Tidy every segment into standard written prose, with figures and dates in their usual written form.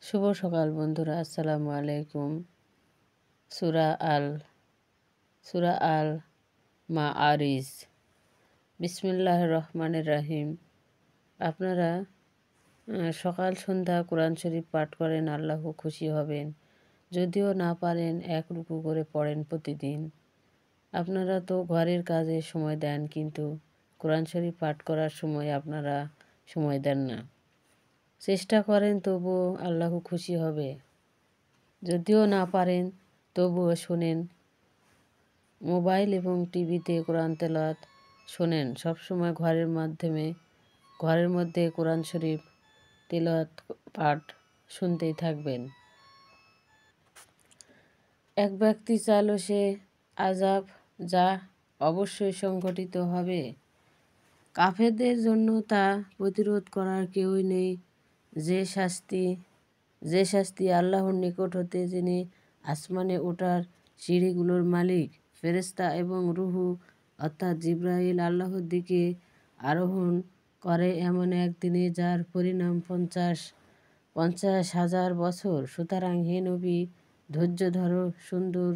শুভ সকাল বন্ধুরা, আসসালামু আলাইকুম। সূরা আল সূরা আল মাআরিজ। বিসমিল্লাহির রহমানির রহিম। আপনারা সকাল সন্ধ্যা কোরআন শরীফ পাঠ করেন, আল্লাহ খুশি হবেন। যদিও না পারেন, এক রুকু করে পড়েন প্রতিদিন। আপনারা তো ঘরের কাজে সময় দেন, কিন্তু কোরআন শরীফ পাঠ করার সময় আপনারা সময় দেন না। চেষ্টা করেন, তবুও আল্লাহ খুশি হবে। যদিও না পারেন, তবুও শোনেন। মোবাইল এবং টিভিতে কোরআন তেলাওয়াত শোনেন। সবসময় ঘরের মধ্যে কোরআন শরীফ তেলাওয়াত পাঠ শুনতেই থাকবেন। এক ব্যক্তি চাইলে সে আযাব যা অবশ্যই সংঘটিত হবে। কাফেরদের জন্য তা প্রতিরোধ করার কেউই নেই। যে শাস্তি আল্লাহর নিকট হতে, যিনি আসমানে ওঠার সিঁড়িগুলোর মালিক। ফেরেশতা এবং রূহ অর্থাৎ জিবরাইল আল্লাহর দিকে আরোহণ করে এমন একদিনে, যার পরিণাম ৫০,০০০ বছর। সুতরাং হে নবী, ধৈর্য ধরো, সুন্দর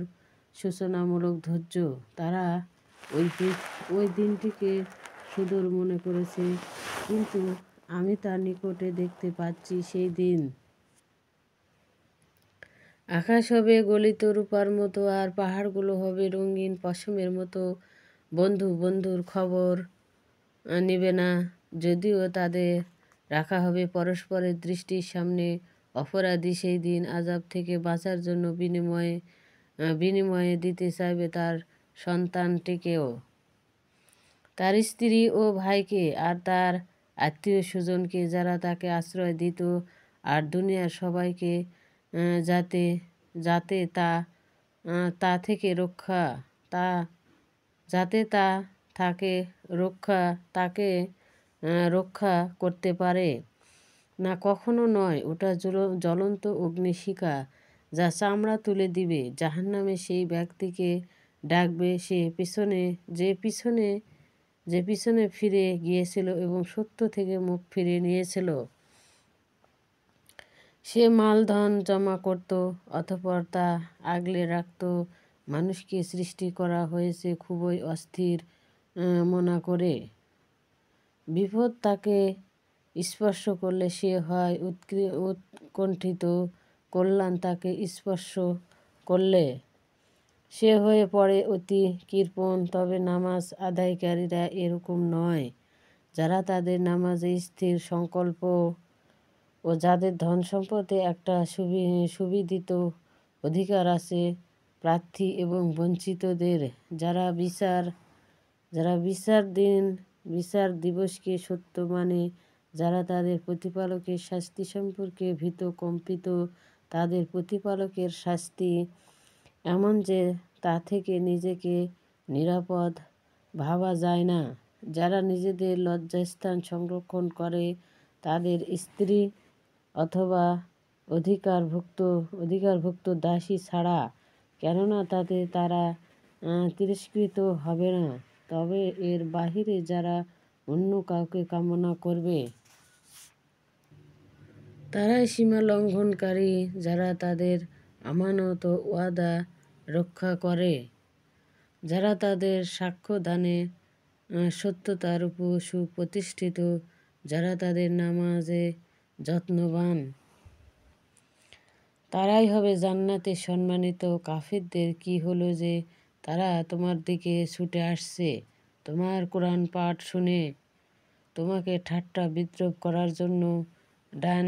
সূচনামূলক ধৈর্য। তারা ওই দিনটিকে সুদূর মনে করেছে, কিন্তু আমি তার নিকটে দেখতে পাচ্ছি সেই দিন। আকাশ হবে গলিত রূপার মতো, আর পাহাড়গুলো হবে রঙিন পশমের মতো। বন্ধুর খবর নেবে না, যদিও তাদের রাখা হবে পরস্পরের দৃষ্টির সামনে। অপরাধী সেই দিন আযাব থেকে বাঁচার জন্য বিনিময়ে দিতে চাইবে তার সন্তানটিকেও, তার স্ত্রী ও ভাইকে, আর তার আত্মীয় স্বজনকে, যারা তাকে আশ্রয় দিত, আর দুনিয়ার সবাইকে, যাতে তা থেকে তাকে রক্ষা করতে পারে না। কখনো নয়, ওটা জ্বলন্ত অগ্নিশিখা যা চামড়া তুলে দিবে। জাহান্নামে সেই ব্যক্তিকে ডাকবে যে পিছনে ফিরে গিয়েছিল এবং সত্য থেকে মুখ ফিরিয়ে নিয়েছিল। সে মালধন জমা করত, অতঃপর তা আগলে রাখত। মানুষকে সৃষ্টি করা হয়েছে খুবই অস্থির মনা করে। বিপদ তাকে স্পর্শ করলে সে হয় উৎকণ্ঠিত, কল্যাণ তাকে স্পর্শ করলে সে হয়ে পড়ে অতি কৃপণ। তবে নামাজ আদায়কারীরা এরকম নয়, যারা তাদের নামাজে স্থির সংকল্প ও যাদের ধন সম্পদে একটা সুবিদিত অধিকার আছে। প্রার্থী এবং বঞ্চিতদের, যারা বিচার দিবসকে সত্য মানে, যারা তাদের প্রতিপালকের শাস্তি সম্পর্কে ভীত কম্পিত। তাদের প্রতিপালকের শাস্তি এমন যে তা থেকে নিজেকে নিরাপদ ভাবা যায় না। যারা নিজেদের লজ্জাস্থান সংরক্ষণ করে, তাদের স্ত্রী অথবা অধিকারভুক্ত দাসী ছাড়া, কেননা তাতে তারা তিরস্কৃত হবে না। তবে এর বাহিরে যারা অন্য কাউকে কামনা করবে, তারাই সীমা লঙ্ঘনকারী, যারা তাদের আমানত ও ওয়াদা রক্ষা করে, যারা তাদের সাক্ষ্যদানে সত্যতার উপর সুপ্রতিষ্ঠিত, যারা তাদের নামাজে যত্নবান, তারাই হবে জান্নাতে সম্মানিত। কাফিরদের কি হলো যে তারা তোমার দিকে ছুটে আসছে, তোমার কোরআন পাঠ শুনে তোমাকে ঠাট্টা বিদ্রূপ করার জন্য। ডান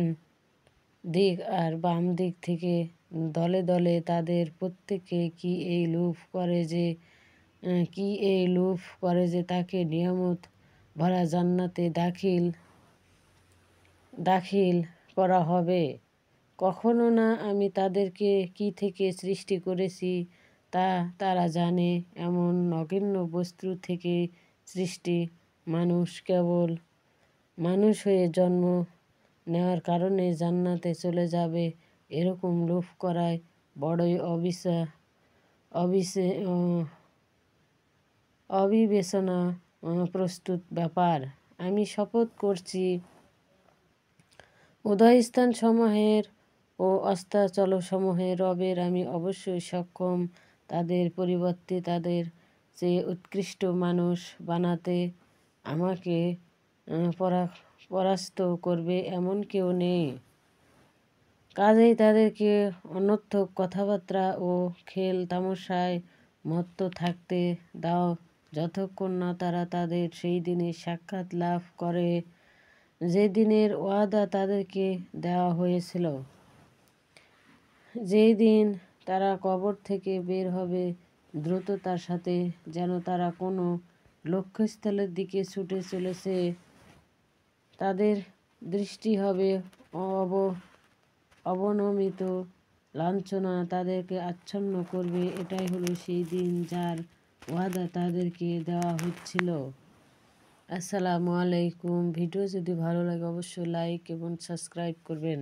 দিক আর বাম দিক থেকে দলে দলে তাদের প্রত্যেকে কি এই লোভ করে যে তাকে নিয়ামত ভরা জান্নাতে দাখিল করা হবে। কখনো না, আমি তাদেরকে কি থেকে সৃষ্টি করেছি তা তারা জানে। এমন নগণ্য বস্তু থেকে সৃষ্টি। মানুষ কেবল মানুষ হয়ে জন্ম নেওয়ার কারণে জান্নাতে চলে যাবে, এরকম লোভ করায় বড়ই অবিবেচনা প্রস্তুত ব্যাপার। আমি শপথ করছি উদয়স্থানসমূহের ও অস্তাচলসমূহে রবের আমি অবশ্যই সক্ষম তাদের পরিবর্তে তাদের চেয়ে উৎকৃষ্ট মানুষ বানাতে। আমাকে পরাস্ত করবে এমন কেউ নেই। কাজেই তাদেরকে অনর্থক কথাবার্তা ও খেল তামাশায় মত্ত থাকতে দাও যতক্ষণ না তারা তাদের সেই দিনের সাক্ষাৎ লাভ করে যে দিনের ওয়াদা তাদেরকে দেওয়া হয়েছিল। যেই দিন তারা কবর থেকে বের হবে দ্রুততার সাথে, যেন তারা কোনো লক্ষ্যস্থলের দিকে ছুটে চলেছে। তাদের দৃষ্টি হবে অবনমিত, লাঞ্ছনা তাদেরকে আচ্ছন্ন করবে। এটাই হলো সেই দিন যার ওয়াদা তাদেরকে দেওয়া হচ্ছিল। আসসালামু আলাইকুম। ভিডিও যদি ভালো লাগে অবশ্যই লাইক এবং সাবস্ক্রাইব করবেন।